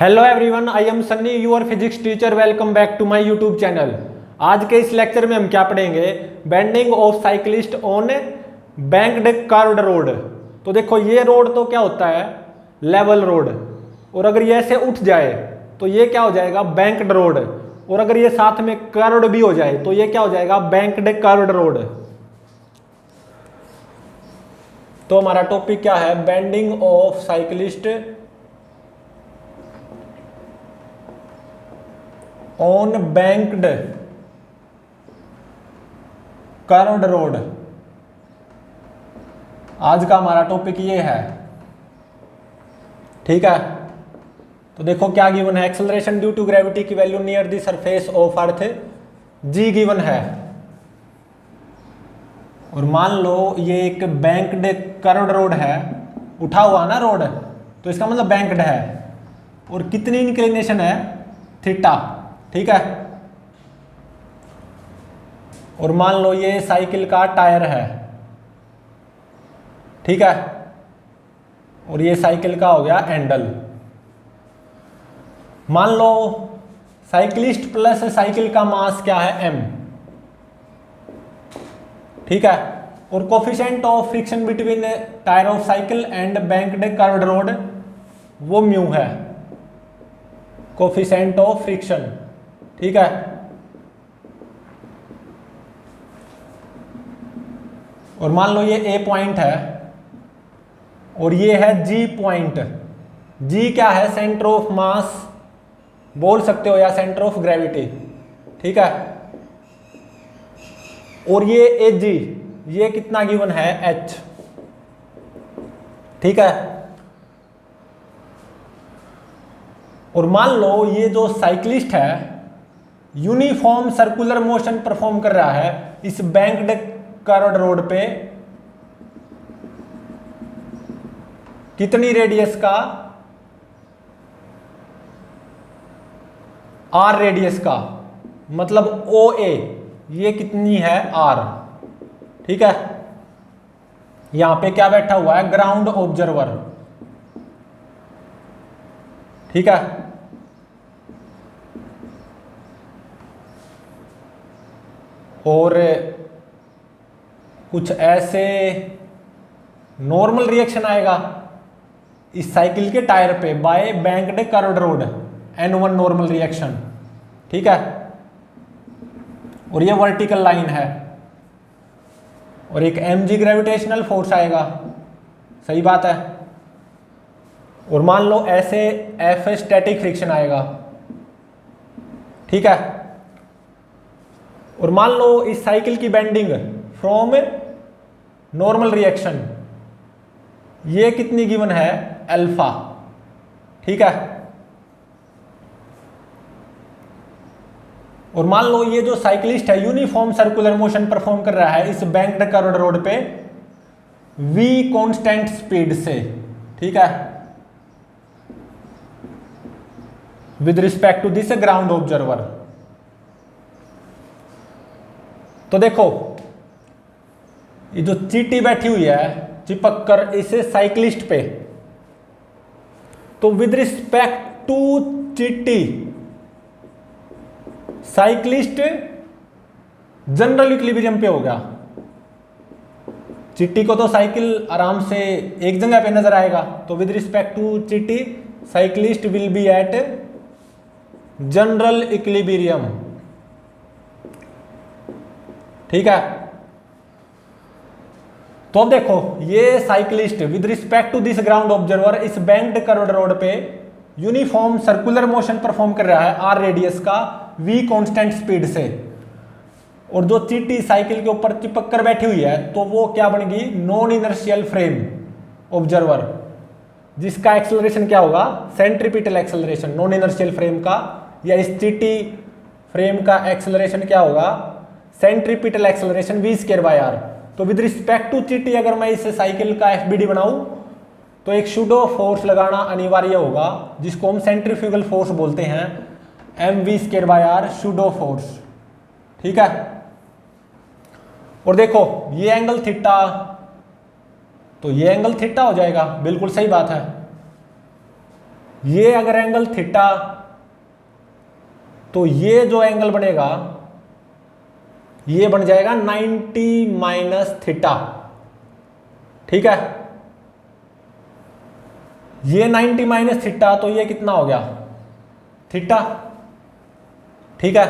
Hello everyone, I am Sunny, your physics teacher. Welcome back to my YouTube channel. आज के इस lecture में हम क्या पढ़ेंगे? Bending of cyclist on banked curved road. तो देखो, ये रोड तो क्या होता है? Level road. और अगर ये ऐसे उठ जाए तो ये क्या हो जाएगा? Banked road. और अगर ये साथ में कर्व्ड भी हो जाए तो ये क्या हो जाएगा? Banked curved road. तो हमारा टॉपिक क्या है? Bending of cyclist on banked curved road. आज का हमारा टॉपिक ये है, ठीक है। तो देखो क्या गिवन है। एक्सेलरेशन ड्यू टू ग्रेविटी की value near the surface of earth g given है। और मान लो ये एक बैंक्ड कर्व्ड रोड है, उठा हुआ ना रोड, तो इसका मतलब बैंक्ड है। और कितनी इंक्लिनेशन है? थीटा, ठीक है। और मान लो ये साइकिल का टायर है, ठीक है। और ये साइकिल का हो गया हैंडल। मान लो साइकिलिस्ट प्लस साइकिल का मास क्या है? m, ठीक है। और coefficient of friction between tyre of cycle and banked curved road वो म्यू है, कोफिशिएंट ऑफ फ्रिक्शन, ठीक है। और मान लो ये ए पॉइंट है और ये है जी पॉइंट। जी क्या है? सेंटर ऑफ मास बोल सकते हो या सेंटर ऑफ ग्रेविटी, ठीक है। और ये ए जी, ये कितना गिवन है? एच, ठीक है। और मान लो ये जो साइक्लिस्ट है यूनिफॉर्म सर्कुलर मोशन परफॉर्म कर रहा है इस बैंक्ड कर्व्ड रोड पे। कितनी रेडियस का? आर रेडियस का, मतलब ओ ए, ये कितनी है? आर, ठीक है। यहां पे क्या बैठा हुआ है? ग्राउंड ऑब्जर्वर, ठीक है। और कुछ ऐसे नॉर्मल रिएक्शन आएगा इस साइकिल के टायर पे by banked curved road, N1 normal reaction, ठीक है। और ये वर्टिकल लाइन है। और एक mg ग्रेविटेशनल फोर्स आएगा, सही बात है। और मान लो ऐसे F स्टैटिक फ्रिक्शन आएगा, ठीक है। और मान लो इस साइकिल की बेंडिंग फ्रॉम नॉर्मल रिएक्शन, ये कितनी गिवन है? अल्फा, ठीक है। और मान लो ये जो साइकिलिस्ट है यूनिफॉर्म सर्कुलर मोशन परफॉर्म कर रहा है इस बैंक्ड कर्व्ड रोड पे v कांस्टेंट स्पीड से, ठीक है, with respect to this ground observer. तो देखो ये जो चींटी बैठी हुई है चिपक कर इसे साइक्लिस्ट पे, तो विद रिस्पेक्ट टू चींटी साइक्लिस्ट जनरल इक्विलिब्रियम पे हो गया। चींटी को तो साइकिल आराम से एक जगह पे नजर आएगा, तो विद रिस्पेक्ट टू चींटी cyclist will be at general equilibrium, ठीक है। तो अब देखो ये cyclist with respect to this ground observer इस बैंक्ड कर्व्ड रोड पे यूनिफॉर्म सर्कुलर मोशन परफॉर्म कर रहा है आर रेडियस का v कांस्टेंट स्पीड से। और जो चींटी साइकिल के ऊपर चिपक कर बैठी हुई है तो वो क्या बन गई? नॉन इनर्शियल फ्रेम ऑब्जर्वर, जिसका एक्सेलरेशन क्या होगा? Centripetal acceleration non inertial frame का, या इस चींटी फ्रेम का एक्सेलरेशन क्या होगा? Centripetal acceleration v²/r। तो विद रिस्पेक्ट टू चींटी अगर मैं इस साइकिल का एफबीडी बनाऊं तो एक सूडो फोर्स लगाना अनिवार्य होगा, जिसको हम सेंट्रीफ्यूगल फोर्स बोलते हैं, mv²/r सूडो फोर्स, ठीक है। और देखो ये एंगल थीटा, तो ये एंगल थीटा हो जाएगा, बिल्कुल सही बात है। ये अगर एंगल थीटा, तो ये जो एंगल बनेगा ये बन जाएगा 90 माइनस थीटा। ठीक है, ये 90 माइनस थीटा, तो ये कितना हो गया थीटा। ठीक है,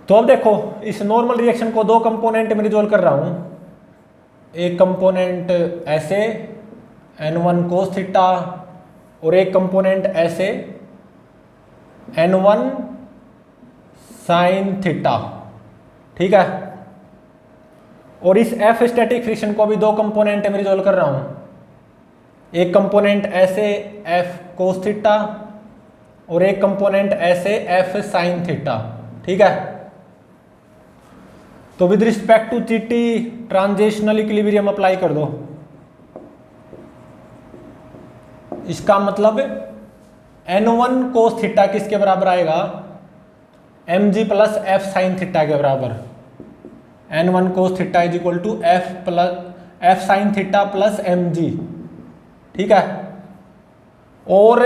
तो अब देखो इस नॉर्मल रिएक्शन को दो कंपोनेंट में रिजोल्व कर रहा हूं। एक कंपोनेंट ऐसे n1 कोस थीटा और एक कंपोनेंट ऐसे n1 साइन थीटा। ठीक है, और इस F स्टैटिक फ्रिक्शन को भी दो कंपोनेंट में रिजोल्व कर रहा हूं। एक कंपोनेंट ऐसे F कोस थीटा और एक कंपोनेंट ऐसे F साइन थीटा। ठीक है, तो with respect to GT transitional equilibrium apply कर दो। इसका मतलब n1 कोस थीटा किसके बराबर आएगा, mg plus f sine theta के बराबर। n1 cos theta is equal to f sine theta plus mg। ठीक है, और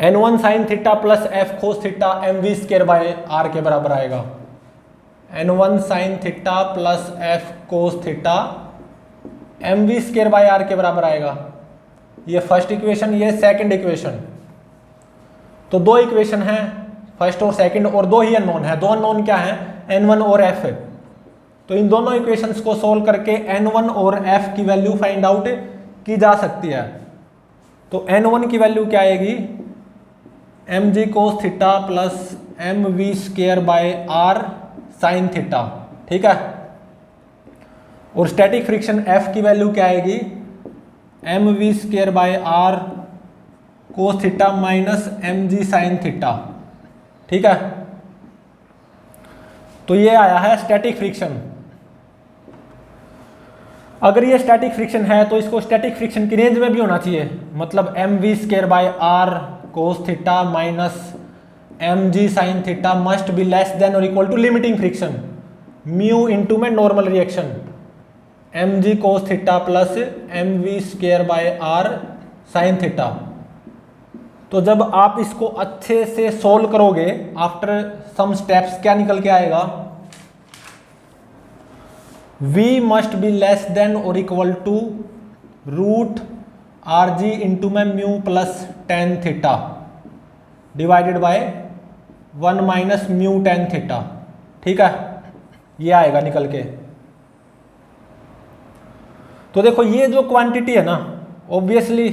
n1 sine theta plus f cos theta mv square by r के बराबर आएगा। n1 sine theta plus f cos theta mv square by r के बराबर आएगा। ये फर्स्ट इक्वेशन, ये सेकंड इक्वेशन। तो दो इक्वेशन हैं, फर्स्ट और सेकंड, और दो ही अननोन है। दो अननोन क्या है, n1 और f। तो इन दोनों इक्वेशंस को सोल्व करके n1 और f की वैल्यू फाइंड आउट की जा सकती है। तो n1 की वैल्यू क्या आएगी, mg cos theta plus mv square by r sine theta. ठीक है, और स्टैटिक फ्रिक्शन F की वैल्यू क्या आएगी, mv square by r cos theta minus mg sine theta. ठीक है, तो ये आया है स्टैटिक फ्रिक्शन। अगर ये स्टैटिक फ्रिक्शन है तो इसको स्टैटिक फ्रिक्शन की रेंज में भी होना चाहिए। मतलब mv square by r cos theta minus mg sine theta must be less than और equal to limiting friction mu into में normal reaction mg cos theta plus mv square by r sine theta. तो जब आप इसको अच्छे से solve करोगे after some steps, क्या निकल के आएगा, v must be less than और equal to root rg into में mu plus ten theta divided by 1 minus mu ten theta. ठीक है, ये आएगा निकल के। तो देखो ये जो क्वांटिटी है ना, ऑब्वियसली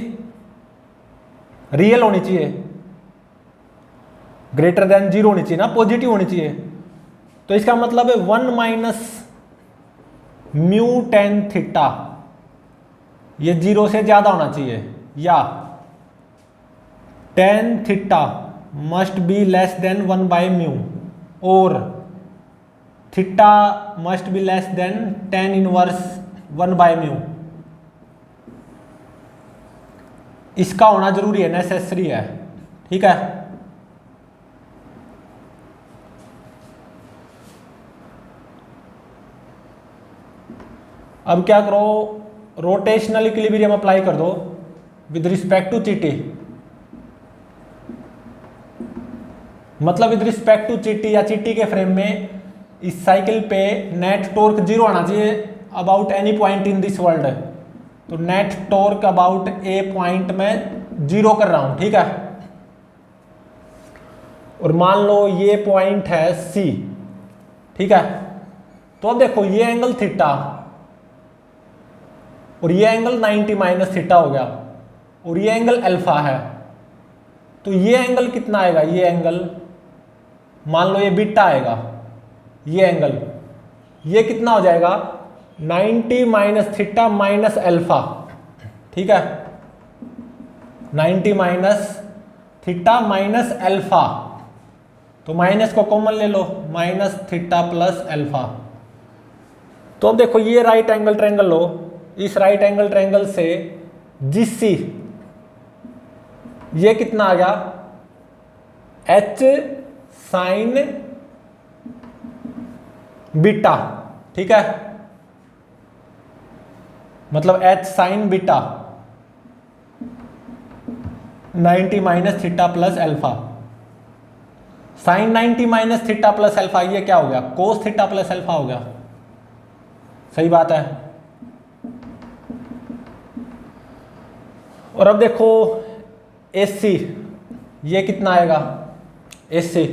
रियल होनी चाहिए, ग्रेटर देन 0 होनी चाहिए ना, पॉजिटिव होनी चाहिए। तो इसका मतलब है 1 माइनस म्यू टेन थीटा, ये 0 से ज्यादा होना चाहिए, या tan theta must be less than 1 by mu, और theta must be less than tan inverse 1 by mu. इसका होना जरूरी है, नेसेसरी है। ठीक है, अब क्या करो, रोटेशनल इक्विलिब्रियम अप्लाई कर दो विद रिस्पेक्ट टू चीटी। मतलब विद रिस्पेक्ट टू चीटी या चीटी के फ्रेम में इस साइकिल पे नेट टॉर्क 0 आना चाहिए about any point in this world. तो net torque about a point में 0 कर रहा हूं। ठीक है, और मान लो ये पॉइंट है सी। ठीक है, तो अब देखो ये एंगल थीटा और ये एंगल 90 माइनस थीटा हो गया, और ये एंगल अल्फा है। तो ये एंगल कितना आएगा, ये एंगल मान लो ये बीटा आएगा, ये एंगल ये कितना हो जाएगा 90 माइनस थीटा माइनस अल्फा। ठीक है, 90 माइनस थीटा माइनस अल्फा, तो माइनस को कॉमन ले लो, माइनस थीटा प्लस अल्फा। तो अब देखो ये राइट एंगल ट्रायंगल लो, इस राइट एंगल ट्रायंगल से जीसी ये कितना आ गया, एच साइन बीटा। ठीक है, मतलब h sine beta 90 minus theta plus alpha. Sine 90 minus theta plus alpha, ये क्या हो गया? कोस थीटा प्लस अल्फा हो गया। सही बात है। और अब देखो AC, ये कितना आएगा? AC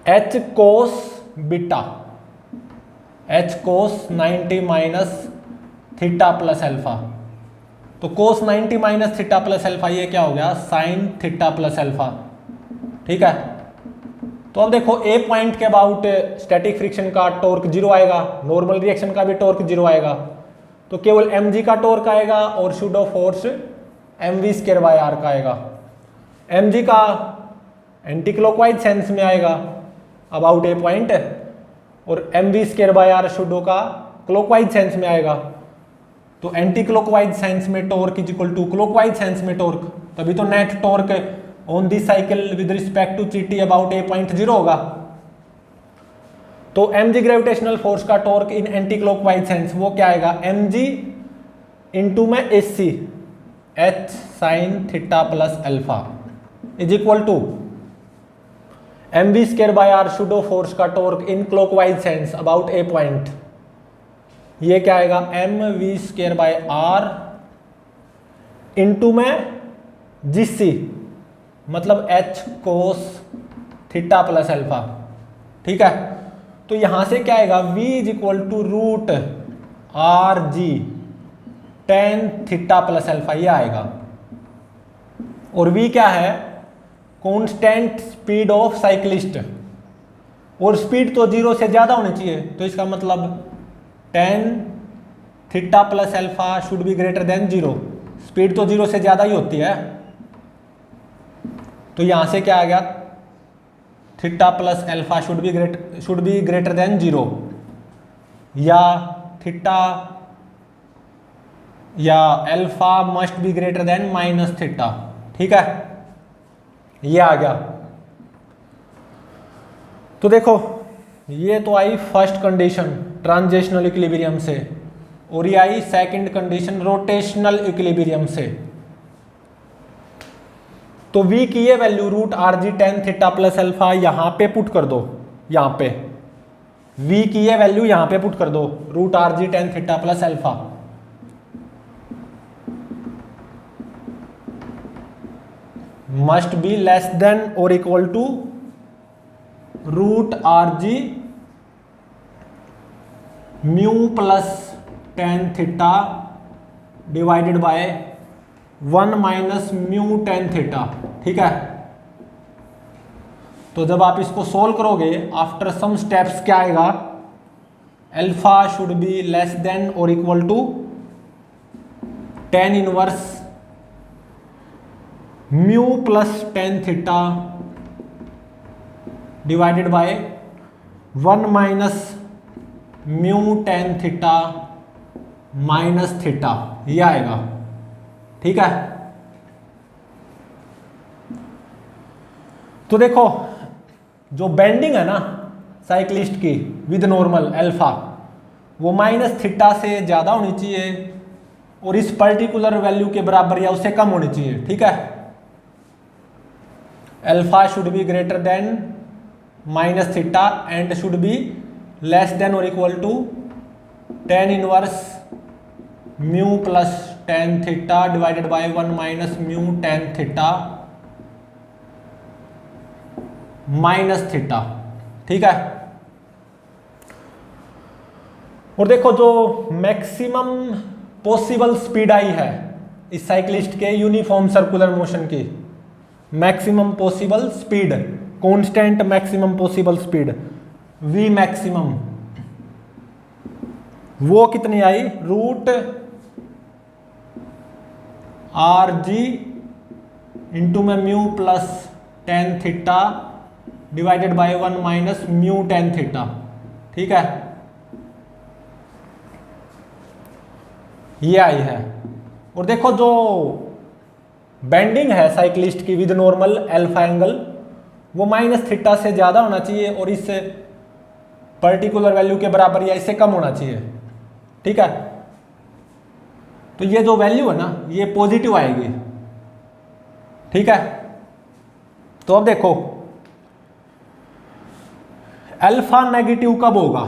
H cos beta, H कोस 90 माइनस थीटा प्लस अल्फा। तो कोस 90 माइनस थीटा प्लस अल्फा, ये क्या हो गया? Sign theta plus alpha. ठीक है। तो अब देखो ए पॉइंट के अबाउट स्टैटिक फ्रिक्शन का टॉर्क 0 आएगा, नॉर्मल रिएक्शन का भी टॉर्क 0 आएगा, तो केवल mg का टॉर्क आएगा और सूडो फोर्स mv²/r का आएगा। mg का एंटी क्लॉकवाइज सेंस में आएगा अबाउट ए पॉइंट, और mv²/r सूडो का क्लॉकवाइज सेंस में आएगा। तो एंटी क्लॉकवाइज सेंस में torque is equal to clockwise sense में टॉर्क, तभी तो net torque on this cycle with respect to gt about a point 0 होगा। तो mg ग्रेविटेशनल फोर्स का torque in anti clockwise sense वो क्या आएगा? mg इंटू में AC h sine theta plus alpha is equal to mv²/r pseudo force का torque in clockwise sense about a point, ये क्या आएगा? mv²/r इंटू में gc, मतलब h cos theta plus alpha. ठीक है। तो यहां से क्या आएगा? v is equal to root R G tan theta plus alpha, ये आएगा। और v क्या है? कांस्टेंट स्पीड ऑफ साइक्लिस्ट, और स्पीड तो 0 से ज्यादा होनी चाहिए, तो इसका मतलब tan theta plus alpha should be greater than 0। Speed तो 0 से ज्यादा ही होती है, तो यहां से क्या आ गया? Theta plus alpha should be greater than 0, या थीटा या alpha must be greater than minus theta. ठीक है, ये आ गया। तो देखो ये तो आई फर्स्ट कंडीशन ट्रांजिशनल इक्विलिब्रियम से, और ये आई सेकंड कंडीशन रोटेशनल इक्विलिब्रियम से। तो v की ये value root R G tan theta plus alpha यहां पे पुट कर दो, यहां पे v की ये वैल्यू यहां पे पुट कर दो, root R G tan theta plus alpha. Must be less than और equal to root are G mu plus ten theta divided by 1 minus mu ten theta. ठीक है। तो जब आप इसको सोल्व करोगे आफ्टर सम स्टेप्स क्या आएगा? Alpha should be less than और equal to ten inverse mu plus ten theta divided by 1 minus mu ten theta minus theta, ये आएगा। ठीक है। तो देखो जो बेंडिंग है ना साइक्लिस्ट की विद नॉर्मल अल्फा, वो माइनस थीटा से ज्यादा होनी चाहिए और इस पर्टिकुलर वैल्यू के बराबर या उससे कम होनी चाहिए। ठीक है। Alpha should be greater than minus theta and should be less than और equal to ten inverse mu plus ten theta divided by 1 minus mu ten theta minus theta. ठीक है। और देखो जो मैक्सिमम पॉसिबल स्पीड आई है इस cyclist के uniform circular motion की, maximum possible speed, constant maximum possible speed v maximum, वो कितनी आई? रूट आर जी इंटू में mu plus ten theta divided by 1 minus mu ten theta. ठीक है, ये आई है। और देखो जो बेंडिंग है साइक्लिस्ट की विद नॉर्मल अल्फा एंगल, वो माइनस थीटा से ज्यादा होना चाहिए और इससे पर्टिकुलर वैल्यू के बराबर या इससे कम होना चाहिए। ठीक है। तो ये जो वैल्यू है ना ये पॉजिटिव आएगी, ठीक है। तो अब देखो अल्फा नेगेटिव कब होगा,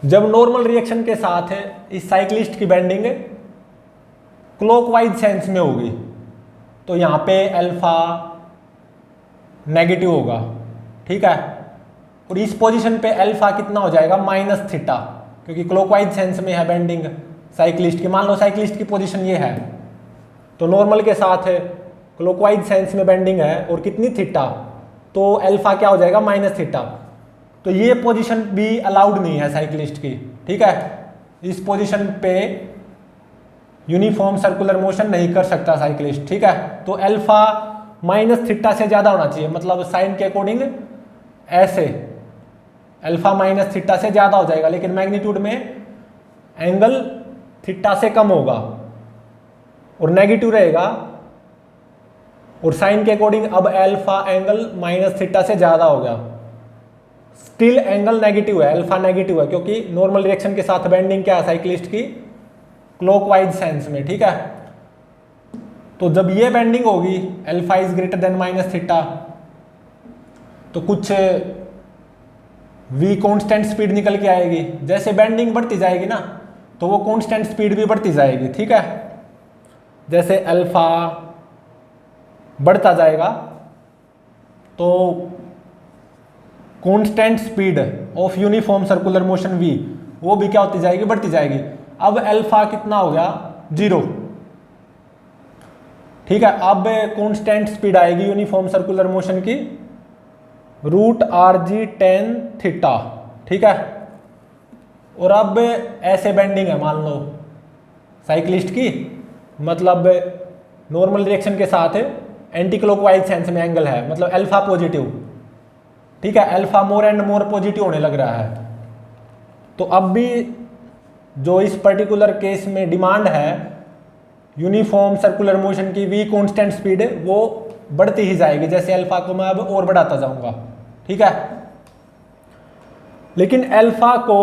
जब नॉर्मल रिएक्शन के साथ इस साइक्लिस्ट की बेंडिंग क्लॉकवाइज सेंस में होगी, तो यहां पे अल्फा नेगेटिव होगा, ठीक है। और इस पोजीशन पे अल्फा कितना हो जाएगा, माइनस थीटा, क्योंकि क्लॉकवाइज सेंस में है बेंडिंग साइक्लिस्ट की। मान लो साइक्लिस्ट की पोजीशन ये है, तो नॉर्मल के साथ क्लॉकवाइज सेंस में बेंडिंग है और कितनी थीटा, तो अल्फा क्या हो जाएगा, माइनस थीटा। तो ये पोजीशन भी अलाउड नहीं है साइक्लिस्ट की, ठीक है। इस पोजीशन पे यूनिफॉर्म सर्कुलर मोशन नहीं कर सकता साइक्लिस्ट, ठीक है। तो अल्फा माइनस थीटा से ज्यादा होना चाहिए, मतलब साइन के अकॉर्डिंग ऐसे अल्फा माइनस थीटा से ज्यादा हो जाएगा, लेकिन मैग्नीट्यूड में एंगल थीटा से कम होगा और नेगेटिव रहेगा। और साइन के अकॉर्डिंग अब अल्फा एंगल माइनस थीटा से ज्यादा हो गया, स्टिल एंगल नेगेटिव है, अल्फा नेगेटिव है, क्योंकि नॉर्मल रिएक्शन के साथ बेंडिंग क्या है साइक्लिस्ट की, क्लॉकवाइज सेंस में, ठीक है। तो जब ये बेंडिंग होगी alpha is greater than minus theta, तो कुछ v कांस्टेंट स्पीड निकल के आएगी। जैसे बेंडिंग बढ़ती जाएगी ना, तो वो कांस्टेंट स्पीड भी बढ़ती जाएगी, ठीक है। जैसे अल्फा बढ़ता जाएगा तो constant speed of uniform circular motion v वो भी क्या होती जाएगी, बढ़ती जाएगी। अब अल्फा कितना हो गया, 0, ठीक है। अब कांस्टेंट स्पीड आएगी यूनिफॉर्म सर्कुलर मोशन की √rg tan थीटा, ठीक है। और अब ऐसे बेंडिंग है मान लो साइक्लिस्ट की, मतलब नॉर्मल रिएक्शन के साथ एंटी क्लॉकवाइज सेंस में एंगल है, मतलब अल्फा पॉजिटिव, ठीक है। Alpha more and more positive होने लग रहा है। तो अब भी जो इस पर्टिकुलर केस में डिमांड है यूनिफॉर्म सर्कुलर मोशन की v कांस्टेंट स्पीड वो बढ़ती ही जाएगी, जैसे अल्फा को मैं अब और बढ़ाता जाऊंगा, ठीक है। लेकिन अल्फा को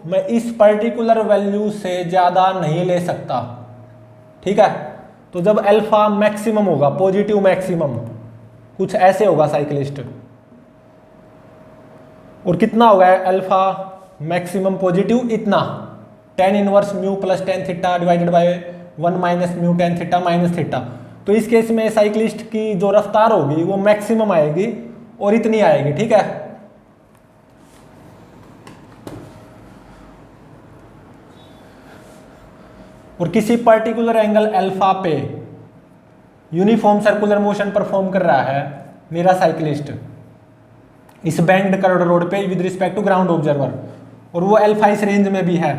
मैं इस पर्टिकुलर वैल्यू से ज्यादा नहीं ले सकता, ठीक है। तो जब अल्फा मैक्सिमम होगा, पॉजिटिव मैक्सिमम, कुछ ऐसे होगा साइक्लिस्ट, और कितना होगा अल्फा मैक्सिमम पॉजिटिव, इतना tan inverse mu plus tan theta divided by 1 minus mu tan theta minus theta. तो इस केस में साइक्लिस्ट की जो रफ्तार होगी वो मैक्सिमम आएगी और इतनी आएगी, ठीक है। और किसी पर्टिकुलर एंगल अल्फा पे यूनिफॉर्म सर्कुलर मोशन परफॉर्म कर रहा है मेरा साइक्लिस्ट इस बैंक्ड कर्व्ड रोड पे with respect to ground observer, और वो अल्फा इस रेंज में भी है,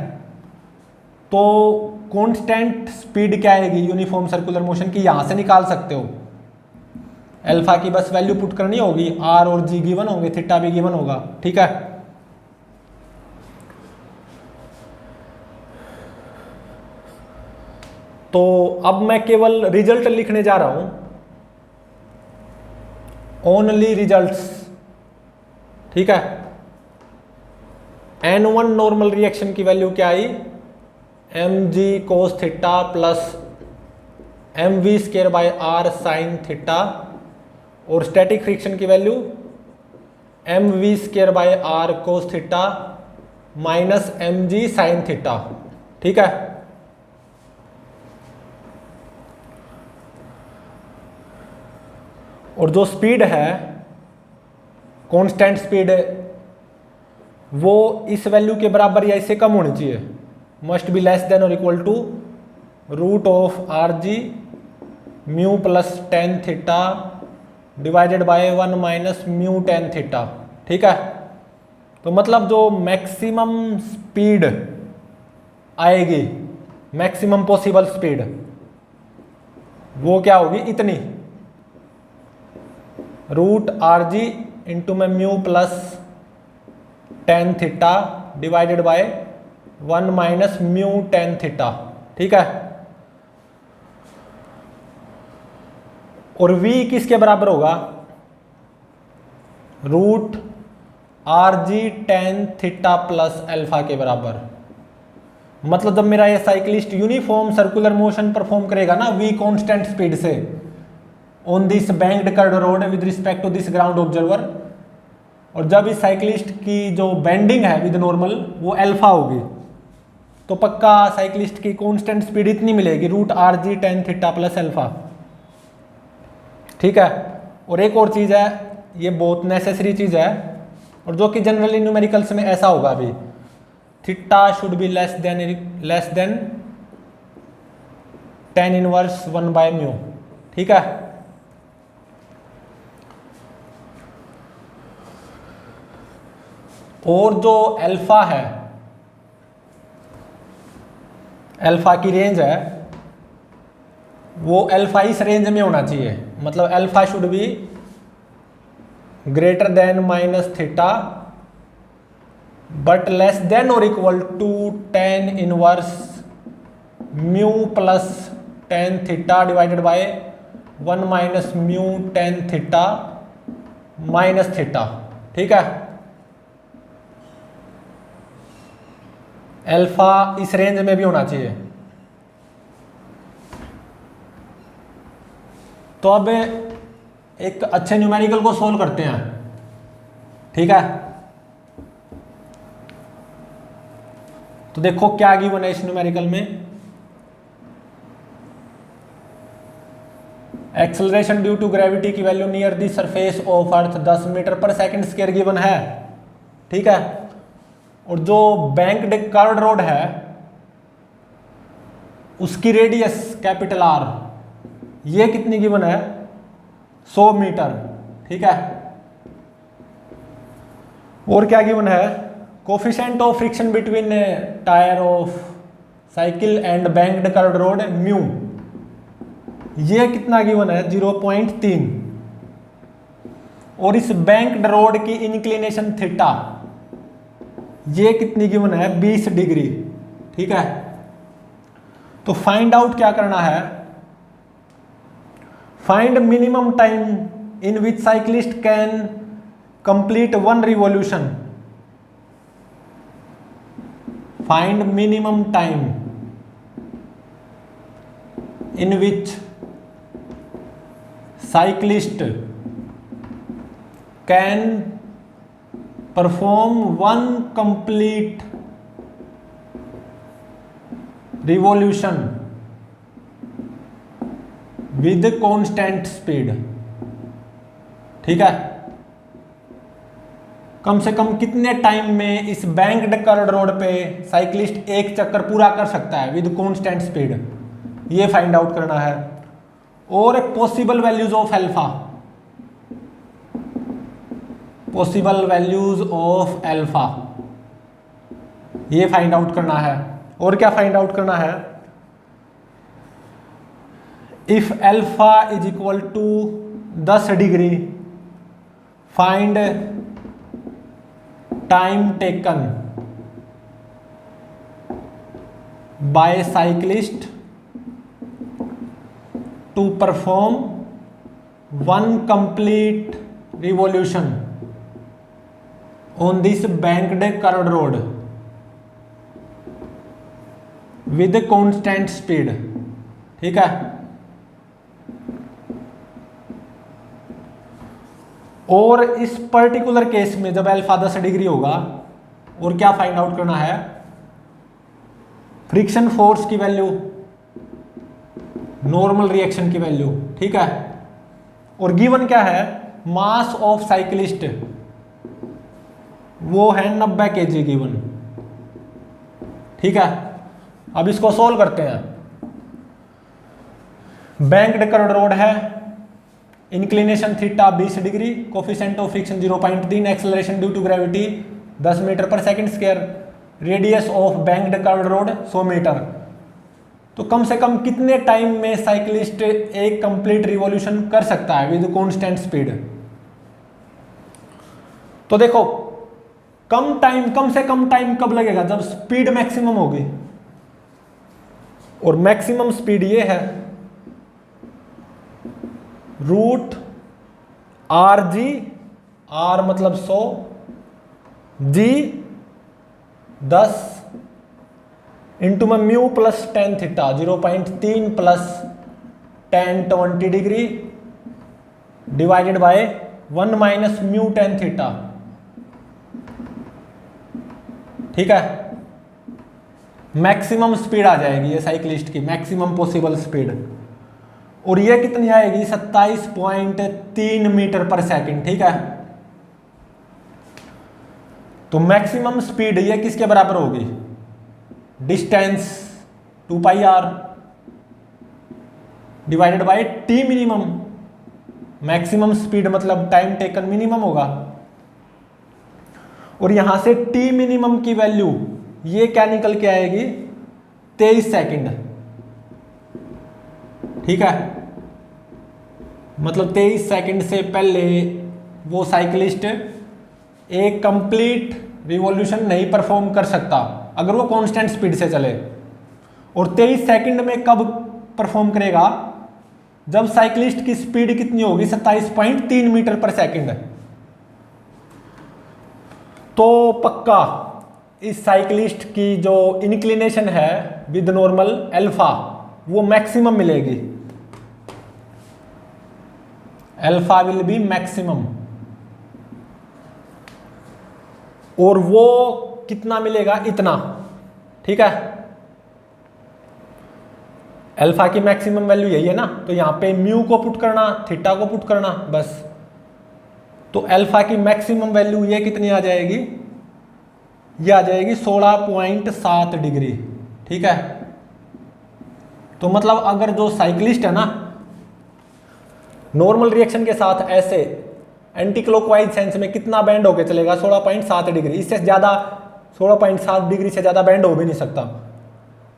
तो कांस्टेंट स्पीड क्या आएगी यूनिफॉर्म सर्कुलर मोशन की, यहां से निकाल सकते हो। अल्फा की बस वैल्यू पुट करनी होगी, r और g गिवन होंगे, थीटा भी गिवन होगा, ठीक है। तो अब मैं केवल रिजल्ट लिखने जा रहा हूं, ओनली रिजल्ट्स, ठीक है। n1 नॉर्मल रिएक्शन की वैल्यू क्या आई, mg cos theta plus mv square by r sine theta, और स्टैटिक फ्रिक्शन की value mv square by r cos theta minus mg sine theta, ठीक है। और जो स्पीड है कांस्टेंट स्पीड वो इस वैल्यू के बराबर या इससे कम होनी चाहिए, मस्ट बी लेस देन और equal to √rg mu plus tan theta divided by 1 minus mu tan theta, ठीक है। तो मतलब जो मैक्सिमम स्पीड आएगी, मैक्सिमम पॉसिबल स्पीड, वो क्या होगी, इतनी √rg इंटू में mu plus tan theta divided by 1 minus mu tan theta, ठीक है। और v किसके बराबर होगा, √rg tan theta plus alpha के बराबर। मतलब जब मेरा ये cyclist uniform circular motion perform करेगा ना v कांस्टेंट स्पीड से, on this banked curved road with respect to this ground observer. और जब इस साइकिलिस्ट की जो बेंडिंग है विद नॉर्मल वो अल्फा होगी, तो पक्का साइकिलिस्ट की कांस्टेंट स्पीड इतनी मिलेगी, root R G tan theta plus alpha. ठीक है। और एक और चीज़ है, ये बहुत नेसेसरी चीज़ है, और जो कि जनरली न्यूमेरिकल्स में ऐसा होगा भी, theta should be less than tan inverse 1/μ। ठीक है। और जो अल्फा है, अल्फा की रेंज है, वो अल्फा इस रेंज में होना चाहिए, मतलब alpha should be greater than minus theta but less than और equal to ten inverse mu plus ten theta divided by 1 minus mu ten theta minus theta. ठीक है। अल्फा इस रेंज में भी होना चाहिए। तो अब एक अच्छे न्यूमेरिकल को सोल्व करते हैं। ठीक है। तो देखो क्या गिवन है इस न्यूमेरिकल में। एक्सेलरेशन ड्यू टू ग्रेविटी की value near the surface of earth 10 metre पर सेकंड स्क्वायर गिवन है। ठीक है। और जो बैंक्ड कर्व्ड रोड है उसकी रेडियस कैपिटल आर, ये कितनी गिवन है, 100 मीटर। ठीक है। और क्या गिवन है, coefficient of friction between tyre of cycle and banked curved road mu, ये कितना गिवन है, 0.3। और इस बैंक्ड रोड की इंक्लिनेशन थीटा, ये कितनी गिवन है, 20 डिग्री। ठीक है। तो फाइंड आउट क्या करना है, find minimum time in which cyclist can complete 1 revolution. Find minimum time in which cyclist can perform 1 complete revolution with constant speed. ठीक है। कम से कम कितने टाइम में इस बैंक्ड कर्व्ड रोड पे साइक्लिस्ट एक चक्कर पूरा कर सकता है विद कांस्टेंट स्पीड, ये फाइंड आउट करना है। और possible values of alpha, possible values of alpha, ये फाइंड आउट करना है। और क्या फाइंड आउट करना है, if alpha is equal to 10 degree find time taken by cyclist to perform 1 complete revolution on this banked curved road with constant speed. ठीक है। और इस पर्टिकुलर केस में जब अल्फा 10 डिग्री होगा, और क्या फाइंड आउट करना है, फ्रिक्शन फोर्स की वैल्यू, नॉर्मल रिएक्शन की वैल्यू। ठीक है। और गिवन क्या है, मास ऑफ साइकिलिस्ट, वो है 90 kg गिवन। ठीक है। अब इसको सोल्व करते हैं। बैंक्ड कर्व्ड रोड है, inclination theta 20 degree, coefficient of friction 0.3, acceleration due to gravity 10 metre पर second square, radius of banked curved road 100 metre. तो कम से कम कितने टाइम में साइकिलिस्ट एक कंप्लीट रिवॉल्यूशन कर सकता है विद कांस्टेंट स्पीड। तो देखो कम से कम टाइम कब लगेगा, जब स्पीड मैक्सिमम होगी। और मैक्सिमम स्पीड ये है रूट आर जी, आर मतलब 100, जी 10 इंटू में mu plus tan theta 0.3 plus 10 20 degree divided by 1 minus mu ten theta. ठीक है, मैक्सिमम स्पीड आ जाएगी ये साइक्लिस्ट की, मैक्सिमम पॉसिबल स्पीड, और ये कितनी आएगी 27.3 मीटर पर सेकंड। ठीक है, तो मैक्सिमम स्पीड ये किसके बराबर होगी, distance 2 pi are divided by t minimum. Maximum speed मतलब टाइम टेकन मिनिमम होगा, और यहां से टी मिनिमम की वैल्यू ये क्या निकल के आएगी 23 सेकंड। ठीक है, मतलब 23 सेकंड से पहले वो साइकिलिस्ट एक कंप्लीट रिवॉल्यूशन नहीं परफॉर्म कर सकता अगर वो कांस्टेंट स्पीड से चले। और 23 सेकंड में कब परफॉर्म करेगा, जब साइकिलिस्ट की स्पीड कितनी होगी 27.3 मीटर पर सेकंड। तो पक्का इस साइकिलिस्ट की जो इंक्लिनेशन है विद नॉर्मल अल्फा वो मैक्सिमम मिलेगी, अल्फा विल बी मैक्सिमम। और वो कितना मिलेगा, इतना। ठीक है, अल्फा की मैक्सिमम वैल्यू यही है ना, तो यहां पे म्यू को पुट करना, थीटा को पुट करना बस। तो अल्फा की मैक्सिमम वैल्यू ये कितनी आ जाएगी, ये आ जाएगी 16.7 डिग्री। ठीक है, तो मतलब अगर जो साइकिलिस्ट है ना नॉर्मल रिएक्शन के साथ ऐसे एंटी क्लॉकवाइज सेंस में कितना बैंड होके चलेगा 16.7 डिग्री, इससे ज्यादा 16.7 डिग्री से ज्यादा बैंड हो भी नहीं सकता।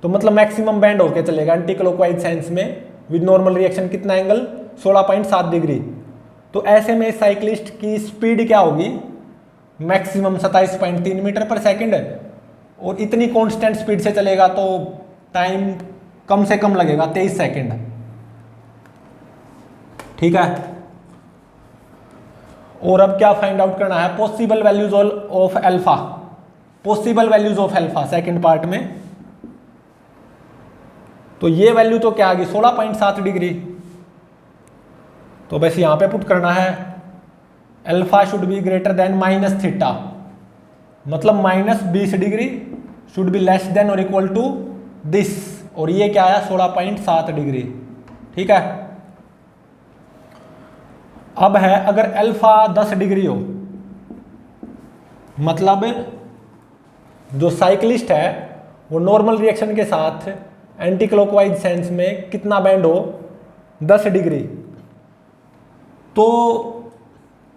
तो मतलब मैक्सिमम बैंड होके चलेगा एंटी क्लॉकवाइज सेंस में विद नॉर्मल रिएक्शन कितना एंगल 16.7 डिग्री। तो ऐसे में साइकिलिस्ट की स्पीड क्या होगी, मैक्सिमम 27.3 मीटर पर सेकंड, और इतनी कांस्टेंट स्पीड से चलेगा तो टाइम कम से कम लगेगा 23 सेकंड। ठीक है, और अब क्या फाइंड आउट करना है, possible values of alpha, possible values of alpha second part में। तो ये वैल्यू तो क्या आ गई 16.7 डिग्री, तो बस यहां पे पुट करना है alpha should be greater than minus theta, मतलब minus 20 degree should be less than और इक्वल टू दिस, और ये क्या आया 16.7 डिग्री। ठीक है, अब है अगर अल्फा 10 डिग्री हो, मतलब जो साइकिलिस्ट है वो नॉर्मल रिएक्शन के साथ एंटी क्लॉकवाइज सेंस में कितना बैंड हो 10 डिग्री, तो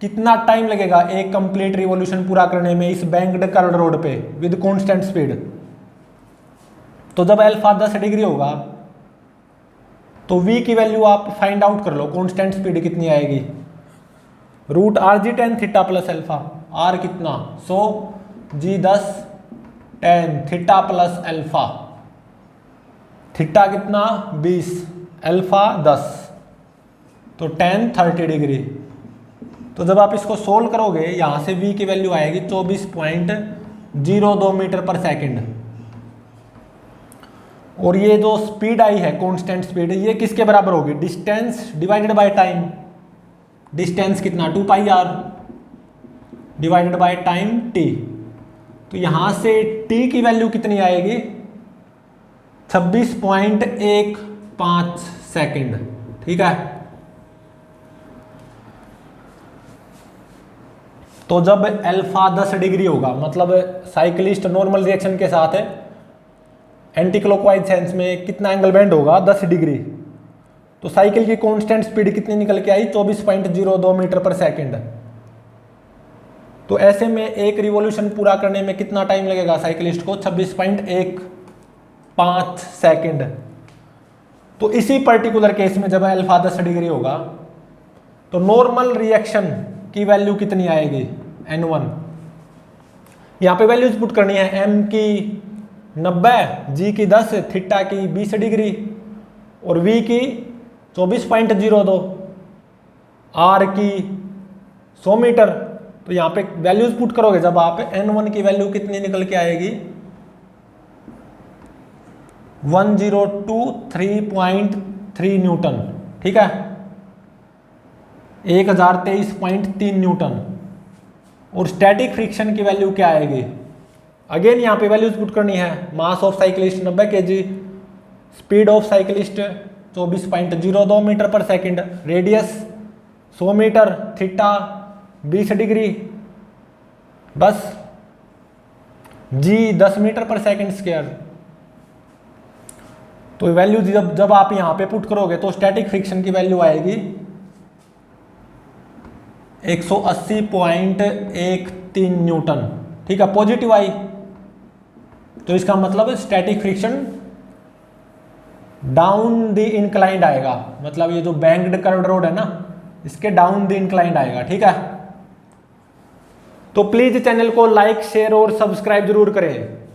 कितना टाइम लगेगा एक कंप्लीट रिवॉल्यूशन पूरा करने में इस बैंक्ड कर्व्ड रोड पे विद कांस्टेंट स्पीड। तो जब अल्फा 10 डिग्री होगा तो v की वैल्यू आप फाइंड आउट कर लो, कांस्टेंट स्पीड कितनी आएगी, root R G tan theta plus alpha, r कितना 100 g 10 tan theta plus alpha, theta कितना 20 अल्फा 10, तो टेन 30 डिग्री। तो जब आप इसको सोल्व करोगे यहां से v की वैल्यू आएगी 24.02 मीटर पर सेकंड, और ये जो स्पीड आई है कांस्टेंट स्पीड ये किसके बराबर होगी, distance divided by time. Distance कितना 2 pi are divided by time t, तो यहां से t की वैल्यू कितनी आएगी 26.15 सेकंड। ठीक है, तो जब अल्फा 10 डिग्री होगा मतलब साइकिलिस्ट नॉर्मल रिएक्शन के साथ एंटी क्लॉकवाइज सेंस में कितना एंगल बेंड होगा 10 डिग्री, तो साइकिल की कांस्टेंट स्पीड कितनी निकल के आई 24.02 मीटर पर सेकंड। तो ऐसे में एक रिवॉल्यूशन पूरा करने में कितना टाइम लगेगा साइकिलिस्ट को 26.15 सेकंड। तो इसी पर्टिकुलर केस में जब अल्फा 10 डिग्री होगा तो नॉर्मल रिएक्शन की वैल्यू कितनी आएगी n1, यहां पे वैल्यूज पुट करनी है, m की 90, g की 10, थीटा की 20 डिग्री और v की 24.02, r की 100 मीटर। तो यहां पे वैल्यूज पुट करोगे जब आप n1 की वैल्यू कितनी निकल के आएगी 1023.3 न्यूटन। ठीक है, 1023.3 न्यूटन। और स्टैटिक फ्रिक्शन की वैल्यू क्या आएगी? अगेन यहाँ पे वैल्यूज पुट करनी है। Mass of cyclist 90 kg, speed of cyclist 24.02 metre पर second, radius 100 metre, theta 20 degree, बस जी 10 मीटर पर सेकंड स्क्वायर। तो वैल्यू जब आप यहां पे पुट करोगे तो स्टैटिक फ्रिक्शन की वैल्यू आएगी 180.13 न्यूटन। ठीक है, पॉजिटिव आई, तो इसका मतलब static friction down the inclined आएगा, मतलब ये जो बैंक्ड कर्व्ड रोड है ना, इसके डाउन द इंक्लाइंड आएगा। ठीक है, तो प्लीज चैनल को लाइक, शेयर और सब्सक्राइब जरूर करें।